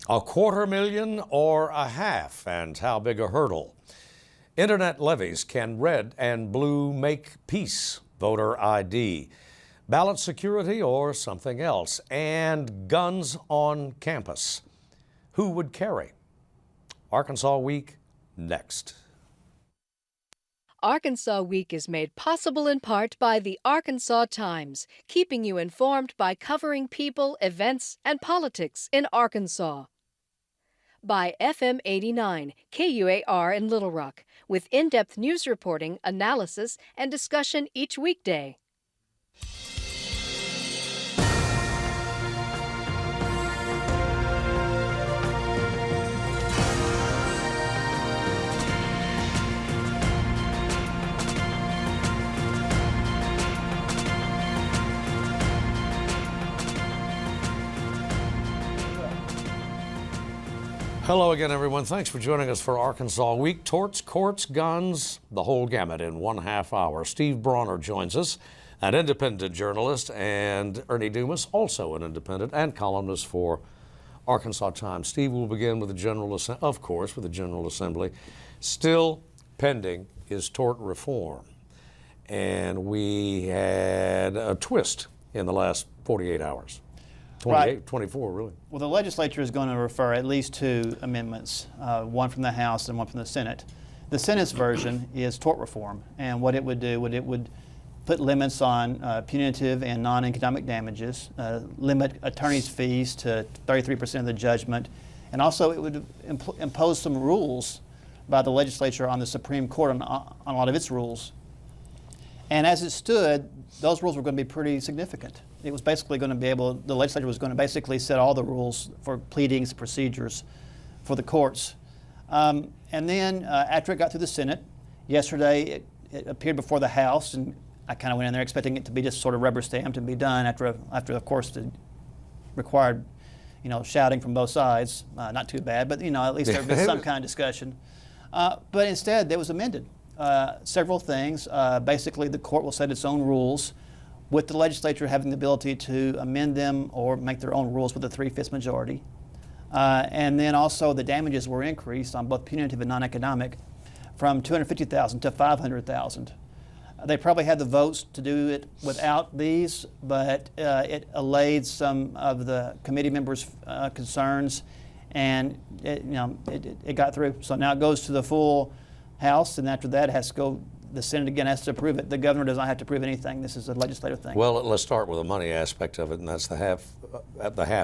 $250,000 or a half, and how big a hurdle? Internet levies, can red and blue make peace? Voter ID, ballot security, or something else? And guns on campus, who would carry? Arkansas Week, next. Arkansas Week is made possible in part by the Arkansas Times, keeping you informed by covering people, events, and politics in Arkansas. By FM 89, KUAR in Little Rock, with in-depth news reporting, analysis, and discussion each weekday. Hello again, everyone. Thanks for joining us for Arkansas Week. Torts, courts, guns, the whole gamut in 1/2 hour. Steve Bronner joins us, an independent journalist, and Ernie Dumas, also an independent and columnist for Arkansas Times. Steve will begin with the General Assembly, of course, with the General Assembly. Still pending is tort reform. And we had a twist in the last 48 hours. 24, really. Well, the legislature is going to refer at least 2 amendments, one from the House and one from the Senate. The Senate's version is tort reform, and what it would do, it would put limits on punitive and non-economic damages, limit attorneys' fees to 33% of the judgment, and also it would impose some rules by the legislature on the Supreme Court on a lot of its rules. And as it stood, those rules were going to be pretty significant. It was basically going to the legislature was going to basically set all the rules for pleadings, procedures for the courts. And then after it got through the Senate, yesterday it appeared before the House, and I kind of went in there expecting it to be just sort of rubber stamped and be done after of course, the required, shouting from both sides. Not too bad, but, at least there been some kind of discussion. But instead, it was amended. Several things. Basically, the court will set its own rules, with the legislature having the ability to amend them or make their own rules with a 3/5 majority. And then also the damages were increased on both punitive and non-economic from $250,000 to $500,000. They probably had the votes to do it without these, but it allayed some of the committee members' concerns, and it got through. So now it goes to the full House, and after that it has to go. The Senate again has to approve it. The governor does not have to approve anything. This is a legislative thing. Well, let's start with the money aspect of it, and that's the half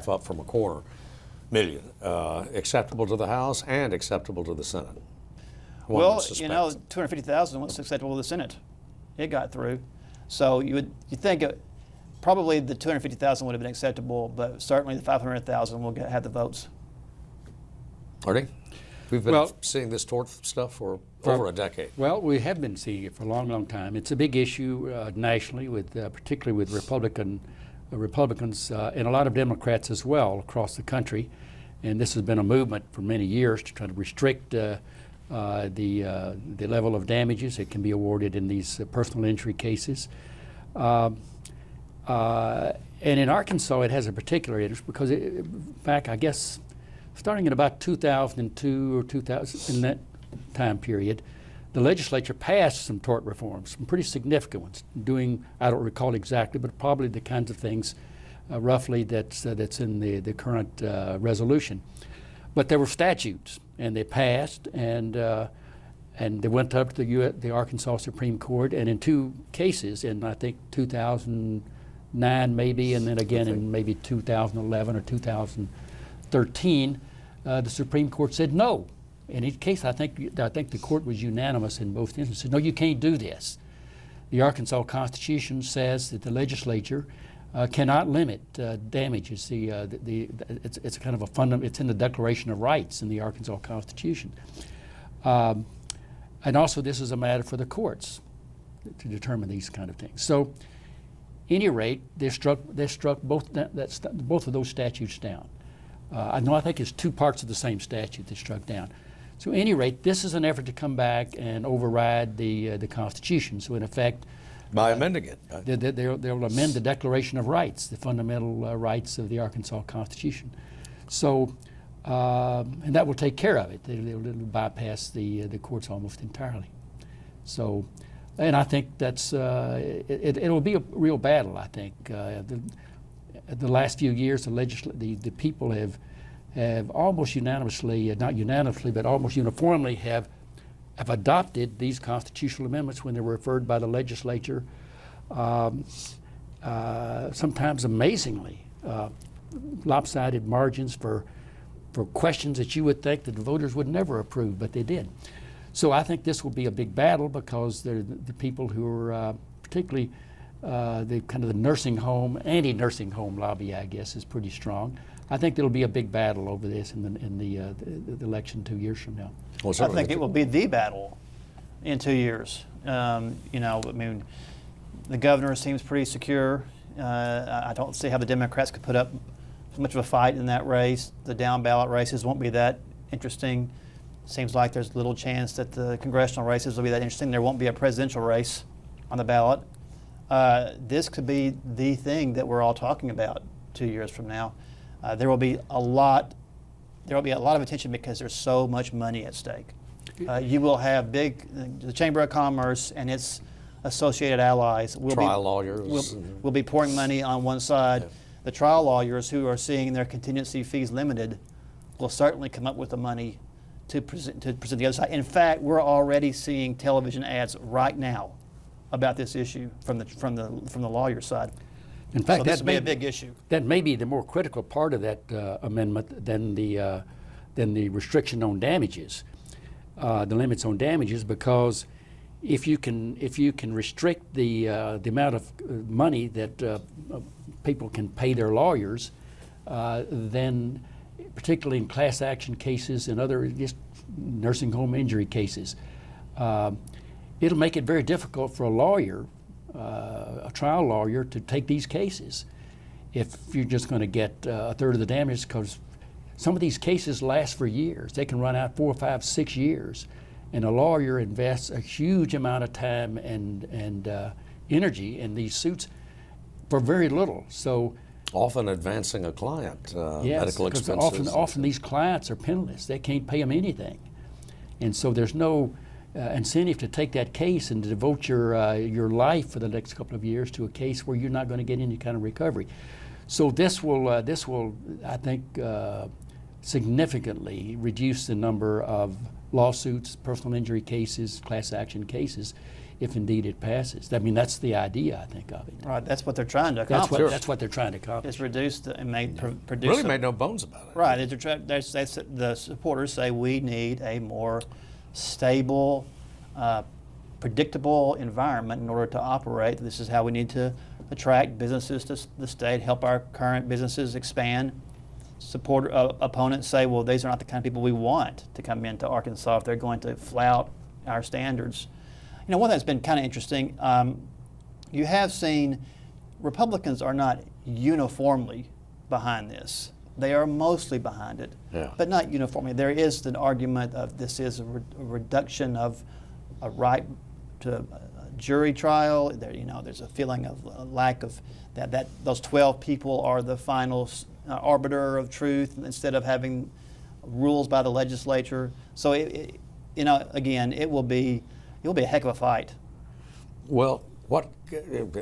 up from $250,000. Acceptable to the House and acceptable to the Senate. Well, $250,000 was acceptable to the Senate. It got through. So you think probably the $250,000 would have been acceptable, but certainly the $500,000 will have the votes. Artie? We've been seeing this tort stuff for over a decade. Well, we have been seeing it for a long, long time. It's a big issue nationally, particularly with Republicans and a lot of Democrats as well across the country. And this has been a movement for many years to try to restrict the level of damages that can be awarded in these personal injury cases. And in Arkansas, it has a particular interest because, back, I guess, starting in about 2002 or 2000, in that time period, the legislature passed some tort reforms, some pretty significant ones, doing, I don't recall exactly, but probably the kinds of things roughly that's in the current resolution. But there were statutes, and they passed, and they went up to the Arkansas Supreme Court, and in 2 cases, in I think 2009 maybe, and then again in maybe 2011 or 2013, the Supreme Court said no. In each case, I think the court was unanimous in both instances. No, you can't do this. The Arkansas Constitution says that the legislature cannot limit damages. It's kind of a it's in the Declaration of Rights in the Arkansas Constitution. And also, this is a matter for the courts to determine these kind of things. So, any rate, they struck both of those statutes down. I think it's 2 parts of the same statute they struck down. So, at any rate, this is an effort to come back and override the Constitution. So, in effect, by amending it, they'll amend the Declaration of Rights, the fundamental rights of the Arkansas Constitution. So, and that will take care of it. It'll bypass the courts almost entirely. So, and I think that's it'll be a real battle. I think the last few years, the people have almost unanimously, not unanimously, but almost uniformly have adopted these constitutional amendments when they were referred by the legislature. Sometimes amazingly, lopsided margins for questions that you would think that the voters would never approve, but they did. So I think this will be a big battle because the people who are particularly the kind of the nursing home, anti-nursing home lobby, I guess, is pretty strong. I think there'll be a big battle over this in the election 2 years from now. Well, I think it will be the battle in 2 years. I mean, the governor seems pretty secure. I don't see how the Democrats could put up much of a fight in that race. The down ballot races won't be that interesting. Seems like there's little chance that the congressional races will be that interesting. There won't be a presidential race on the ballot. This could be the thing that we're all talking about 2 years from now. There will be a lot of attention because there's so much money at stake. You will have the Chamber of Commerce and its associated allies trial lawyers will be pouring money on one side. Yeah. The trial lawyers who are seeing their contingency fees limited will certainly come up with the money to present the other side. In fact, we're already seeing television ads right now about this issue from the lawyer side. In fact, so this may be a big issue. That may be the more critical part of that amendment than the restriction on damages, the limits on damages, because if you can restrict the amount of money that people can pay their lawyers, then particularly in class action cases and other just nursing home injury cases, it'll make it very difficult for a lawyer, a trial lawyer, to take these cases if you're just going to get a third of the damage, because some of these cases last for years. They can run out 4, 5, 6 years, and a lawyer invests a huge amount of time and energy in these suits for very little. So often advancing a client, yes, medical expenses. Often these clients are penniless. They can't pay them anything, and so there's no incentive to take that case and to devote your life for the next couple of years to a case where you're not going to get any kind of recovery. So this will I think significantly reduce the number of lawsuits, personal injury cases, class action cases, if indeed it passes. I mean, that's the idea, I think, of it. Right, that's what they're trying to accomplish. That's what they're trying to accomplish. It's reduced and produce. Really made no bones about it. Right, the supporters say we need a more stable, predictable environment in order to operate. This is how we need to attract businesses to the state, help our current businesses expand. Opponents say, well, these are not the kind of people we want to come into Arkansas if they're going to flout our standards. You know, one that's been kind of interesting, you have seen Republicans are not uniformly behind this. They are mostly behind it, but not uniformly. There is an argument of this is a reduction of a right to a jury trial. There's a feeling of a lack of that those 12 people are the final arbiter of truth instead of having rules by the legislature. So, again, it will be a heck of a fight. Well,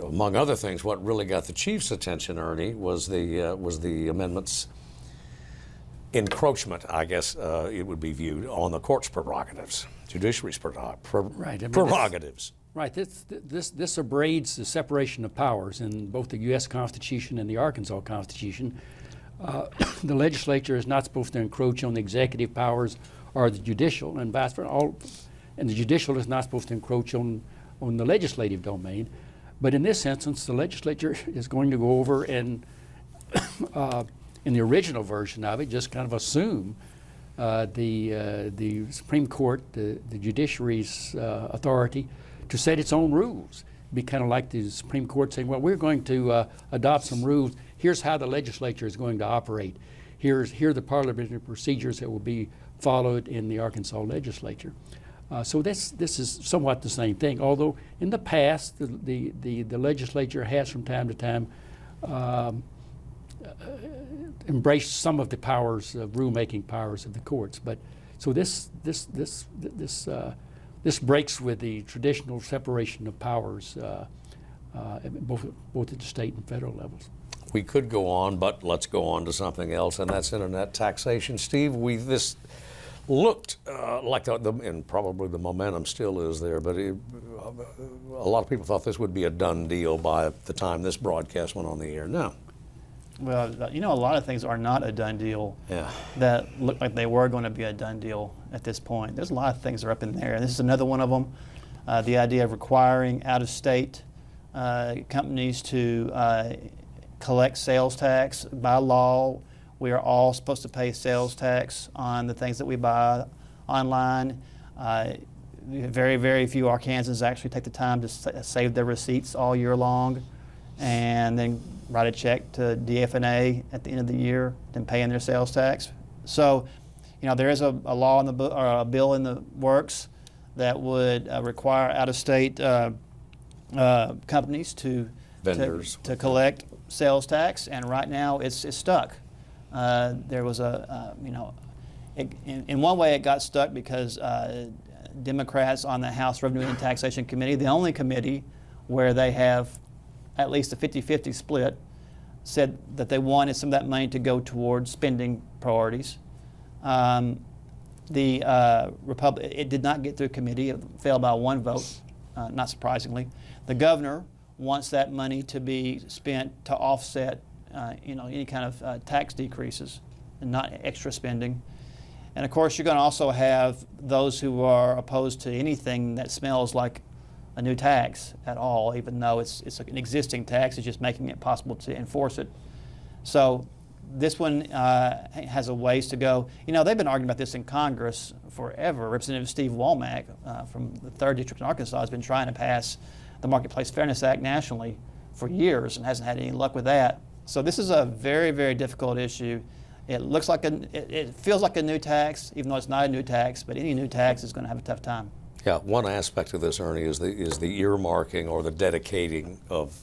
among other things, what really got the chief's attention, Ernie, was the amendment's encroachment, I guess it would be viewed, on the court's prerogatives, judiciary's prerogatives. Right. This abrades the separation of powers in both the U.S. Constitution and the Arkansas Constitution. The legislature is not supposed to encroach on the executive powers or the judicial, and vice versa. And the judicial is not supposed to encroach on the legislative domain. But in this instance, the legislature is going to go over and, in the original version of it, just kind of assume the Supreme Court, the judiciary's authority to set its own rules. It'd be kind of like the Supreme Court saying, well, we're going to adopt some rules. Here's how the legislature is going to operate. Here are the parliamentary procedures that will be followed in the Arkansas legislature. So this is somewhat the same thing, although in the past the legislature has from time to time embrace some of the powers, rulemaking powers of the courts. But so this breaks with the traditional separation of powers, both at the state and federal levels. We could go on, but let's go on to something else, and that's internet taxation. Steve, this looked like and probably the momentum still is there, but a lot of people thought this would be a done deal by the time this broadcast went on the air. No. Well, a lot of things are not a done deal that look like they were going to be a done deal at this point. There's a lot of things that are up in there. This is another one of them. The idea of requiring out-of-state companies to collect sales tax. By law, we are all supposed to pay sales tax on the things that we buy online. Very, very few Arkansans actually take the time to save their receipts all year long and then write a check to DFNA at the end of the year, then paying their sales tax. So, there is a law in the book, or a bill in the works that would require out-of-state companies vendors to collect sales tax, and right now it's stuck. There was in one way it got stuck because Democrats on the House Revenue and Taxation Committee, the only committee where they have at least a 50-50 split, said that they wanted some of that money to go towards spending priorities. It did not get through committee. It failed by one vote, not surprisingly. The governor wants that money to be spent to offset any kind of tax decreases and not extra spending. And of course, you're going to also have those who are opposed to anything that smells like a new tax at all, even though it's an existing tax. It's just making it possible to enforce it. So this one has a ways to go. They've been arguing about this in Congress forever. Representative Steve Womack from the 3rd District in Arkansas has been trying to pass the Marketplace Fairness Act nationally for years and hasn't had any luck with that. So this is a very, very difficult issue. It looks like it feels like a new tax, even though it's not a new tax, but any new tax is going to have a tough time. Yeah, one aspect of this, Ernie, is the earmarking or the dedicating of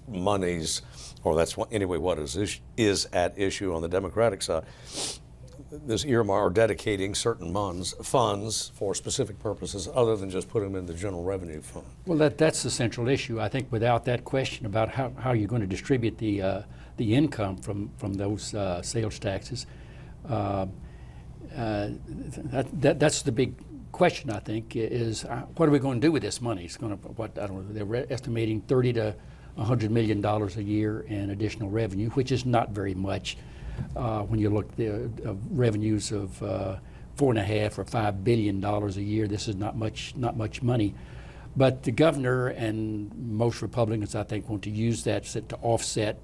monies, or that's what is at issue on the Democratic side. This earmark or dedicating certain funds for specific purposes other than just putting them in the general revenue fund. Well, that's the central issue. I think without that question about how you're going to distribute the income from those sales taxes, that's the big question. I think is what are we going to do with this money? It's going to they're estimating $30 to $100 million a year in additional revenue, which is not very much. When you look at the revenues of $4.5 or $5 billion a year, this is not much money. But the governor and most Republicans, I think, want to use that to offset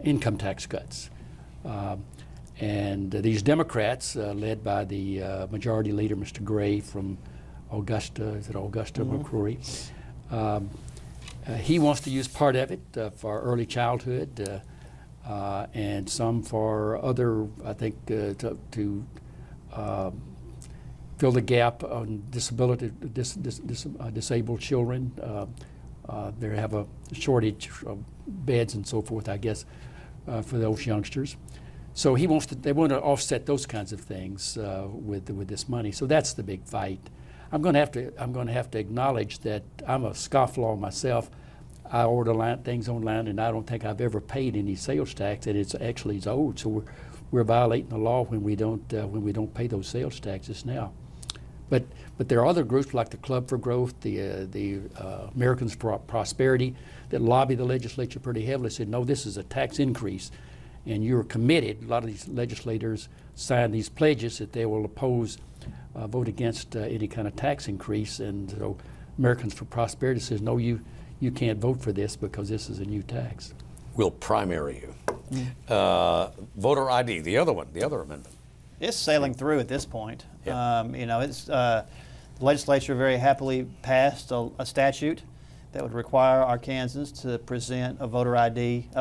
income tax cuts. And these Democrats, led by the Majority Leader, Mr. Gray from Augusta, McCrory, he wants to use part of it for early childhood. And some for other, I think, to fill the gap on disabled children. They have a shortage of beds and so forth, I guess, for those youngsters. So they want to offset those kinds of things with this money. So that's the big fight. I'm going to have to acknowledge that I'm a scofflaw myself. I order things online, and I don't think I've ever paid any sales tax, and it's owed. So we're violating the law when we don't pay those sales taxes now. But there are other groups like the Club for Growth, the Americans for Prosperity, that lobby the legislature pretty heavily. Said no, this is a tax increase, and you're committed. A lot of these legislators signed these pledges that they will vote against any kind of tax increase, and so Americans for Prosperity says no, you can't vote for this because this is a new tax. We'll primary you. Voter ID, the other amendment. It's sailing through at this point. Yeah. The legislature very happily passed a statute that would require Arkansans to present a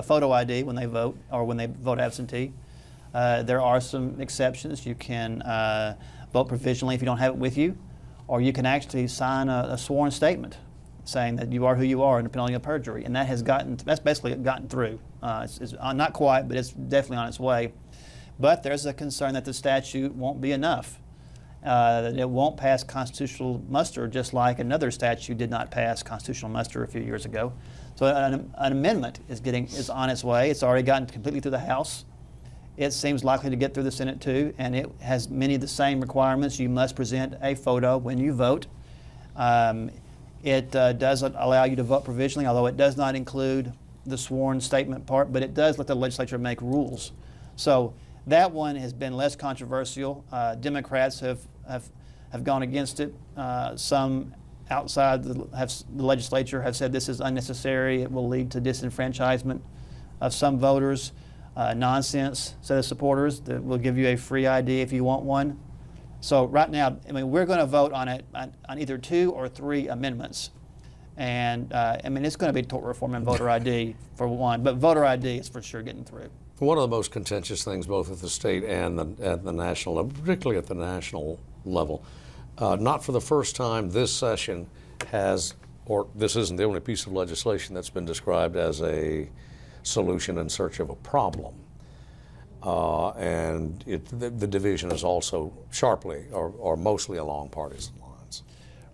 photo ID when they vote or when they vote absentee. There are some exceptions. You can vote provisionally if you don't have it with you, or you can actually sign a sworn statement saying that you are who you are under penalty of perjury, and that's basically gotten through. It's not quite, but it's definitely on its way. But there's a concern that the statute won't be enough, that it won't pass constitutional muster, just like another statute did not pass constitutional muster a few years ago. So an amendment is on its way. It's already gotten completely through the House. It seems likely to get through the Senate too, and it has many of the same requirements. You must present a photo when you vote. It does allow you to vote provisionally, although it does not include the sworn statement part, but it does let the legislature make rules. So that one has been less controversial. Democrats have gone against it. Some outside the legislature have said this is unnecessary. It will lead to disenfranchisement of some voters. Nonsense, set of supporters that will give you a free ID if you want one. So right now, I mean, we're going to vote on either 2 or 3 amendments. And I mean, it's going to be tort reform and voter ID for one, but voter ID is for sure getting through. One of the most contentious things, both at the state and at the national level, particularly at the national level, not for the first time this session has, or this isn't the only piece of legislation that's been described as a solution in search of a problem. And the division is also sharply or mostly along partisan lines.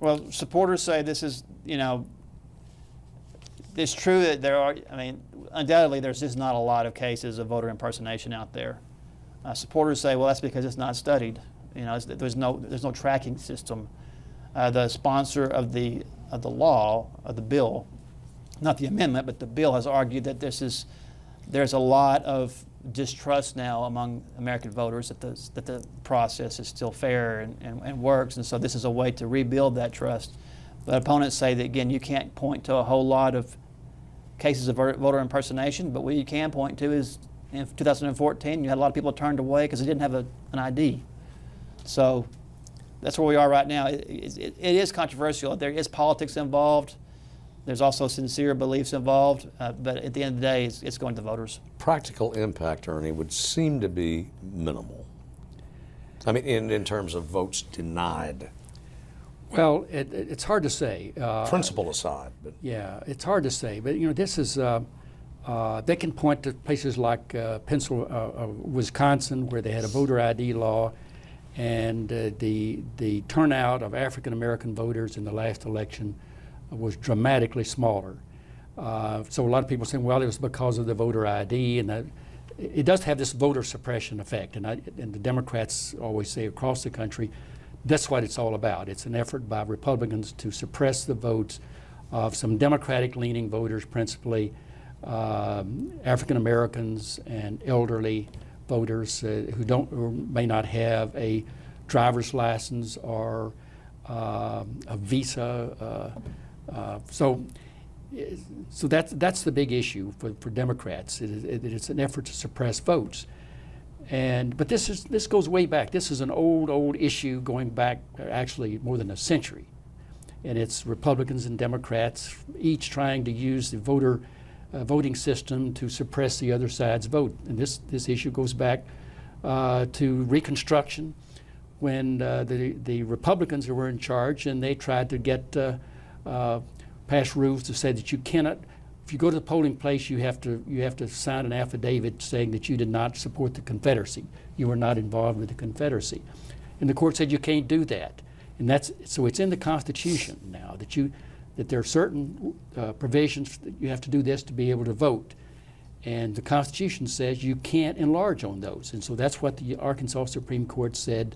Well, supporters say this is, it's true that there are, I mean, undoubtedly there's just not a lot of cases of voter impersonation out there. Supporters say, well, that's because it's not studied. There's no tracking system. The sponsor of the law, of the bill, not the amendment, but the bill has argued that there's a lot of distrust now among American voters that the process is still fair and works, and so this is a way to rebuild that trust. But opponents say that, again, you can't point to a whole lot of cases of voter impersonation, but what you can point to is in 2014 you had a lot of people turned away because they didn't have an ID. So that's where we are right now. It is controversial. There is politics involved. There's also sincere beliefs involved, but at the end of the day, it's going to voters. Practical impact, Ernie, would seem to be minimal. I mean, in terms of votes denied. Well, it's hard to say. Principle aside. But. Yeah, it's hard to say. But, this is, they can point to places like Wisconsin, where they had a voter ID law, and the turnout of African American voters in the last election was dramatically smaller. So a lot of people saying, well, it was because of the voter ID, and that it does have this voter suppression effect. And the Democrats always say across the country, that's what it's all about. It's an effort by Republicans to suppress the votes of some Democratic-leaning voters, principally African Americans and elderly voters who may not have a driver's license or a visa. So that's the big issue for Democrats. It's an effort to suppress votes. But this goes way back. This is an old issue going back actually more than a century. And it's Republicans and Democrats each trying to use the voting system to suppress the other side's vote. And this issue goes back to Reconstruction, when the Republicans were in charge, and they tried to get pass rules to say that you cannot, if you go to the polling place, you have to sign an affidavit saying that you did not support the Confederacy. You were not involved with the Confederacy. And the court said you can't do that. And so it's in the Constitution now that there are certain provisions that you have to do this to be able to vote. And the Constitution says you can't enlarge on those. And so that's what the Arkansas Supreme Court said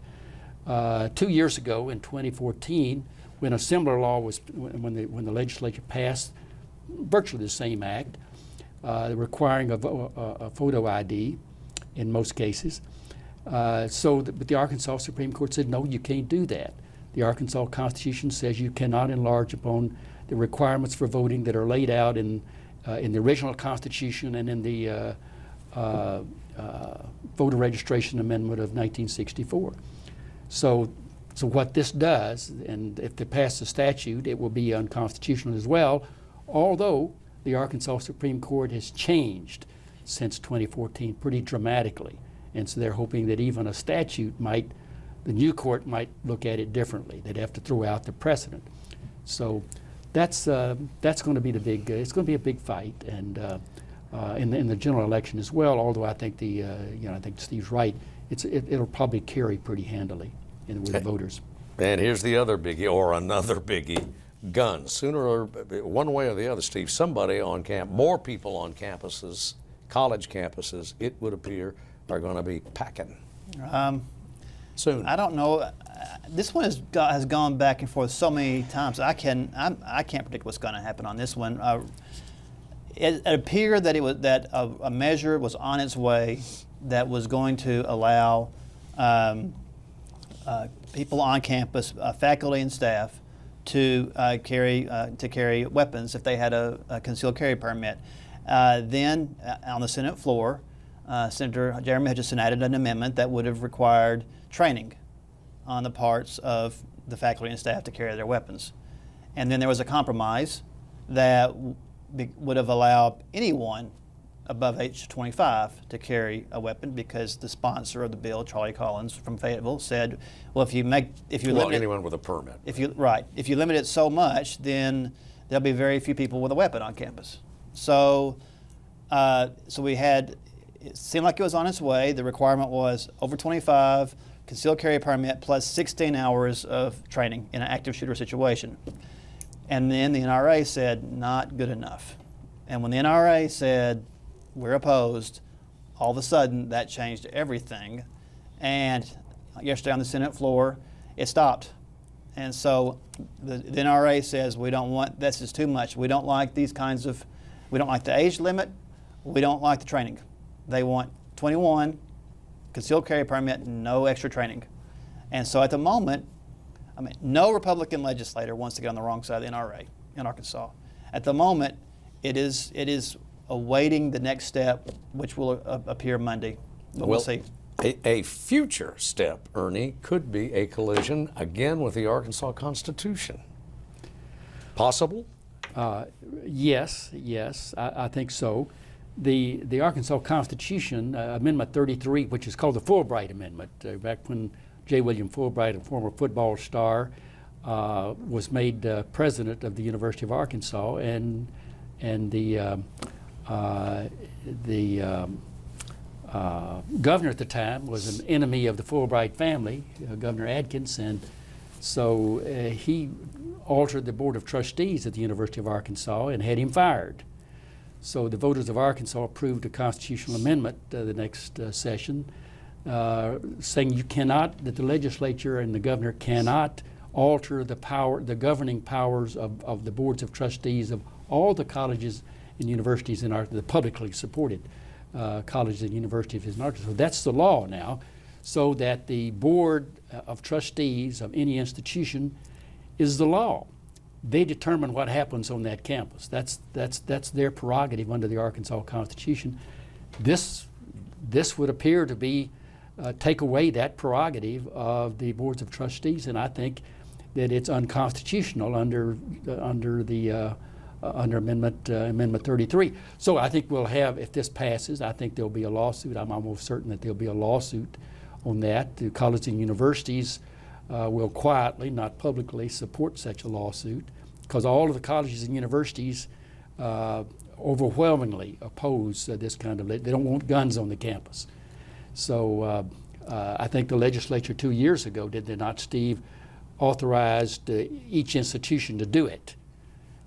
2 years ago in 2014, when a similar law was, when the legislature passed virtually the same act, requiring a photo ID in most cases. But the Arkansas Supreme Court said, no, you can't do that. The Arkansas Constitution says you cannot enlarge upon the requirements for voting that are laid out in the original Constitution and in the Voter Registration Amendment of 1964. So what this does, and if they pass the statute, it will be unconstitutional as well, although the Arkansas Supreme Court has changed since 2014 pretty dramatically. And so they're hoping that even a statute the new court might look at it differently. They'd have to throw out the precedent. So that's going to be the big. It's going to be a big fight, and in the general election as well. Although I think I think Steve's right. It'll probably carry pretty handily with the voters. And here's the other biggie, or another biggie: guns. Sooner or one way or the other, Steve, somebody on more people on campuses, college campuses, it would appear, are going to be packing. Soon. I don't know. This one has gone back and forth so many times. I can't predict what's going to happen on this one. It appeared that a measure was on its way that was going to allow people on campus, faculty and staff, to carry weapons if they had a concealed carry permit. Then on the Senate floor, Senator Jeremy Hutchinson added an amendment that would have required training on the parts of the faculty and staff to carry their weapons. And then there was a compromise that would have allowed anyone above age 25 to carry a weapon, because the sponsor of the bill, Charlie Collins from Fayetteville, said, well, if you limit anyone with a permit. If you limit it so much, then there'll be very few people with a weapon on campus. So we had, it seemed like it was on its way. The requirement was over 25, concealed carry permit plus 16 hours of training in an active shooter situation. And then the NRA said, not good enough. And when the NRA said, we're opposed, all of a sudden that changed everything. And yesterday on the Senate floor, it stopped. And so the NRA says, we don't want, this is too much. We don't like we don't like the age limit. We don't like the training. They want 21, concealed carry permit, no extra training. And so at the moment, no Republican legislator wants to get on the wrong side of the NRA in Arkansas. At the moment, it is awaiting the next step, which will appear Monday. But we'll see. A future step, Ernie, could be a collision again with the Arkansas Constitution. Possible? Yes, I think so. The Arkansas Constitution, Amendment 33, which is called the Fulbright Amendment, back when J. William Fulbright, a former football star, was made president of the University of Arkansas, and the governor at the time was an enemy of the Fulbright family, Governor Adkins, and so he altered the Board of Trustees at the University of Arkansas and had him fired. So the voters of Arkansas approved a constitutional amendment the next session, saying that the legislature and the governor cannot alter the governing powers of the boards of trustees of all the colleges and universities in the publicly supported colleges and universities in Arkansas. So that's the law now, so that the board of trustees of any institution is the law. They determine what happens on that campus. That's their prerogative under the Arkansas Constitution. This would appear to be take away that prerogative of the boards of trustees, and I think that it's unconstitutional under Amendment 33. So I think we'll have, if this passes, I think there'll be a lawsuit. I'm almost certain that there'll be a lawsuit on that. The colleges and universities will quietly, not publicly, support such a lawsuit, because all of the colleges and universities overwhelmingly oppose this kind of, they don't want guns on the campus. So I think the legislature 2 years ago, did they not, Steve, authorized each institution to do it.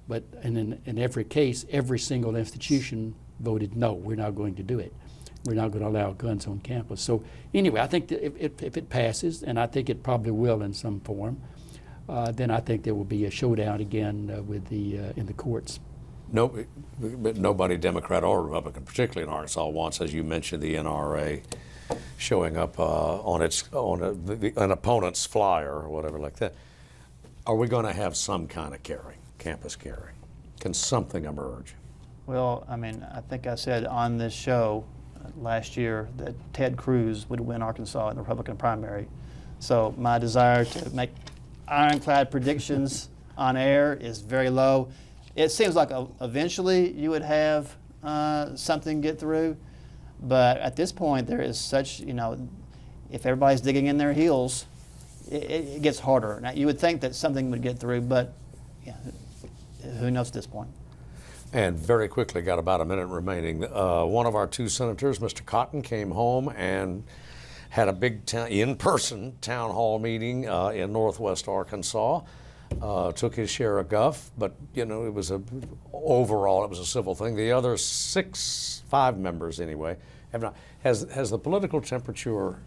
But in every case, every single institution voted no, we're not going to do it. We're not going to allow guns on campus. So anyway, I think that if it passes, and I think it probably will in some form, then I think there will be a showdown again in the courts. No, but nobody, Democrat or Republican, particularly in Arkansas, wants, as you mentioned, the NRA showing up on an opponent's flyer or whatever like that. Are we going to have some kind of campus carrying? Can something emerge? Well, I think I said on this show last year that Ted Cruz would win Arkansas in the Republican primary. So my desire to make ironclad predictions on air is very low. It seems like eventually you would have something get through, but at this point there is such, if everybody's digging in their heels, it gets harder. Now you would think that something would get through, but who knows at this point? And very quickly, got about a minute remaining. One of our two senators, Mr. Cotton, came home and had a big in-person town hall meeting in Northwest Arkansas. Took his share of guff, but it was overall it was a civil thing. The other five members anyway, have not. Has the political temperature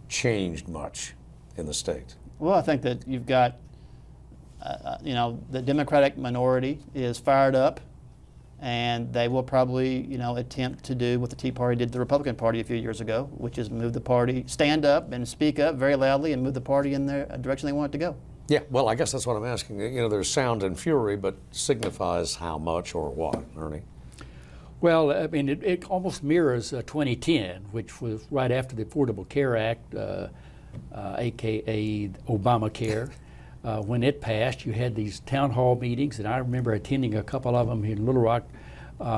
changed much in the state? Well, I think that you've got, the Democratic minority is fired up, and they will probably, attempt to do what the Tea Party did to the Republican Party a few years ago, which is move the party, stand up and speak up very loudly and move the party in the direction they want it to go. Yeah, well, I guess that's what I'm asking. There's sound and fury, but signifies how much or what, Ernie? Well, I mean, it almost mirrors 2010, which was right after the Affordable Care Act, a.k.a. Obamacare. When it passed, you had these town hall meetings, and I remember attending a couple of them in Little Rock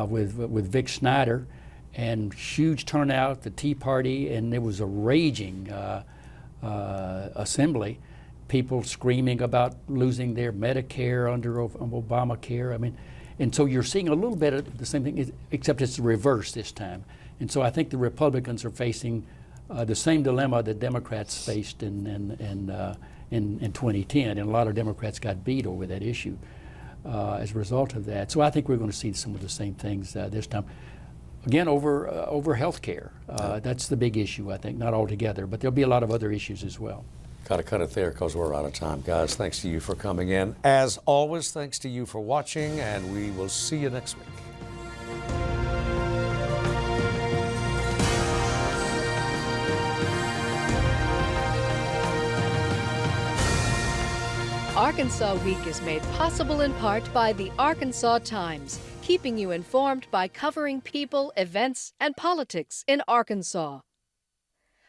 with Vic Snyder, and huge turnout, the Tea Party, and there was a raging assembly. People screaming about losing their Medicare under Obamacare. I mean, and so you're seeing a little bit of the same thing, except it's the reverse this time. And so I think the Republicans are facing the same dilemma that Democrats faced in 2010, and a lot of Democrats got beat over that issue as a result of that. So I think we're going to see some of the same things this time. Again, over health care. That's the big issue, I think, not altogether, but there'll be a lot of other issues as well. Got to cut it there because we're out of time. Guys, thanks to you for coming in. As always, thanks to you for watching, and we will see you next week. Arkansas Week is made possible in part by the Arkansas Times, keeping you informed by covering people, events, and politics in Arkansas.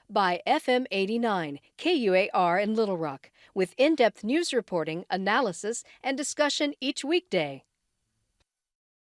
By FM 89, KUAR in Little Rock, with in-depth news reporting, analysis, and discussion each weekday.